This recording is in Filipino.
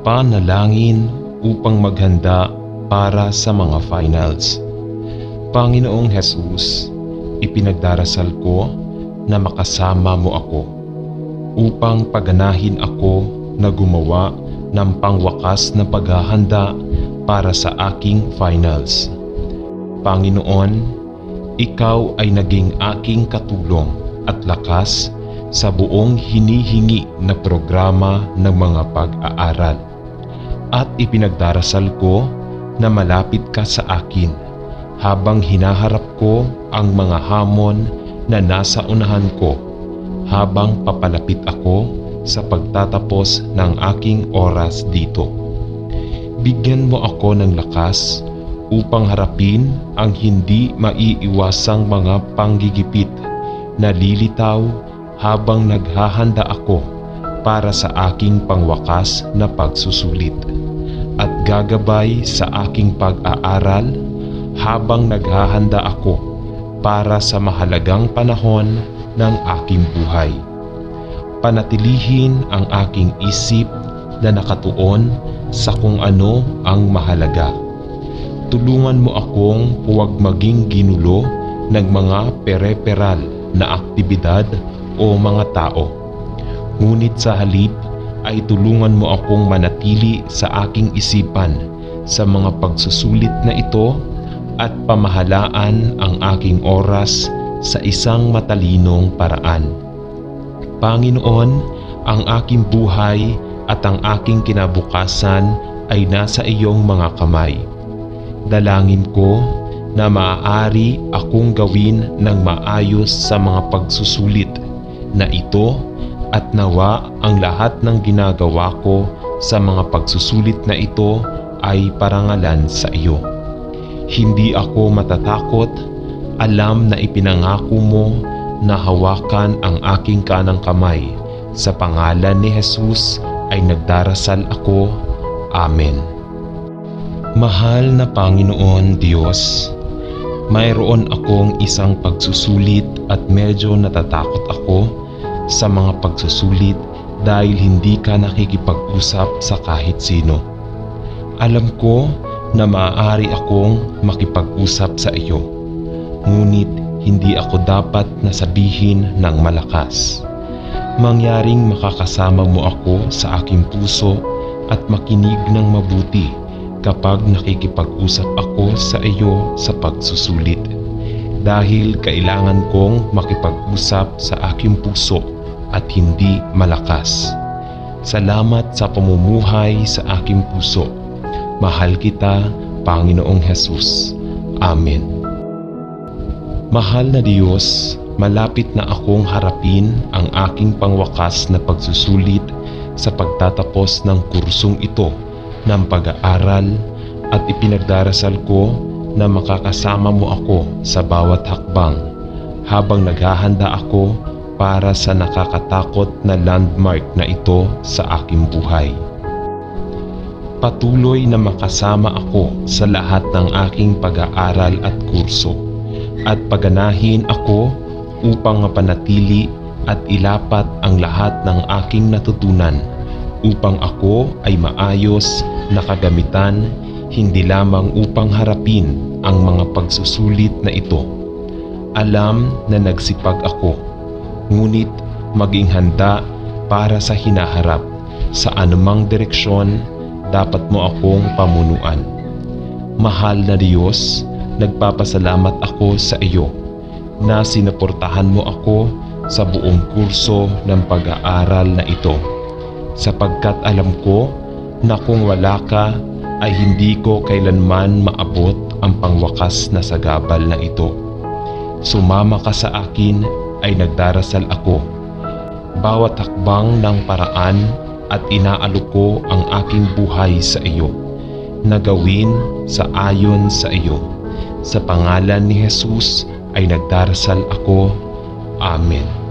panalangin upang maghanda para sa mga finals. Panginoong Jesus, ipinagdarasal ko na makasama mo ako upang paganahin ako na gumawa ng pangwakas na paghahanda para sa aking finals. Panginoon, Ikaw ay naging aking katulong at lakas sa buong hinihingi na programa ng mga pag-aaral. At ipinagdarasal ko na malapit ka sa akin habang hinaharap ko ang mga hamon na nasa unahan ko habang papalapit ako sa pagtatapos ng aking oras dito. Bigyan mo ako ng lakas upang harapin ang hindi maiiwasang mga panggigipit na lilitaw habang naghahanda ako para sa aking pangwakas na pagsusulit at gagabay sa aking pag-aaral habang naghahanda ako para sa mahalagang panahon ng aking buhay. Panatilihin ang aking isip na nakatuon sa kung ano ang mahalaga. Tulungan mo akong huwag maging ginulo ng mga pere-peral na aktibidad o mga tao. Ngunit sa halip ay tulungan mo akong manatili sa aking isipan sa mga pagsusulit na ito at pamahalaan ang aking oras sa isang matalinong paraan. Panginoon, ang aking buhay at ang aking kinabukasan ay nasa iyong mga kamay. Dalangin ko na maaari akong gawin ng maayos sa mga pagsusulit na ito at nawa ang lahat ng ginagawa ko sa mga pagsusulit na ito ay parangalan sa iyo. Hindi ako matatakot, alam na ipinangako mo na hawakan ang aking kanang kamay. Sa pangalan ni Jesus ay nagdarasal ako. Amen. Mahal na Panginoon Diyos, mayroon akong isang pagsusulit at medyo natatakot ako sa mga pagsusulit dahil hindi ka nakikipag-usap sa kahit sino. Alam ko na maaari akong makipag-usap sa iyo, ngunit hindi ako dapat na sabihin ng malakas. Mangyaring makakasama mo ako sa aking puso at makinig ng mabuti kapag nakikipag-usap ako sa iyo sa pagsusulit, dahil kailangan kong makipag-usap sa aking puso at hindi malakas. Salamat sa pamumuhay sa aking puso. Mahal kita, Panginoong Jesus. Amen. Mahal na Diyos, malapit na akong harapin ang aking pangwakas na pagsusulit sa pagtatapos ng kursong ito ng pag-aaral at ipinagdarasal ko na makakasama mo ako sa bawat hakbang habang naghahanda ako para sa nakakatakot na landmark na ito sa aking buhay. Patuloy na makasama ako sa lahat ng aking pag-aaral at kurso at paganahin ako upang mapanatili at ilapat ang lahat ng aking natutunan upang ako ay maayos na kagamitan, hindi lamang upang harapin ang mga pagsusulit na ito. Alam na nagsipag ako, ngunit maging handa para sa hinaharap. Sa anumang direksyon, dapat mo akong pamunuan. Mahal na Diyos, nagpapasalamat ako sa iyo na sinuportahan mo ako sa buong kurso ng pag-aaral na ito, sapagkat alam ko na kung wala ka ay hindi ko kailanman maabot ang pangwakas na sagabal na ito. Sumama ka sa akin ay nagdarasal ako. Bawat hakbang ng paraan at inaalok ko ang aking buhay sa iyo, na gawin sa ayon sa iyo. Sa pangalan ni Jesus ay nagdarasal ako. Amen.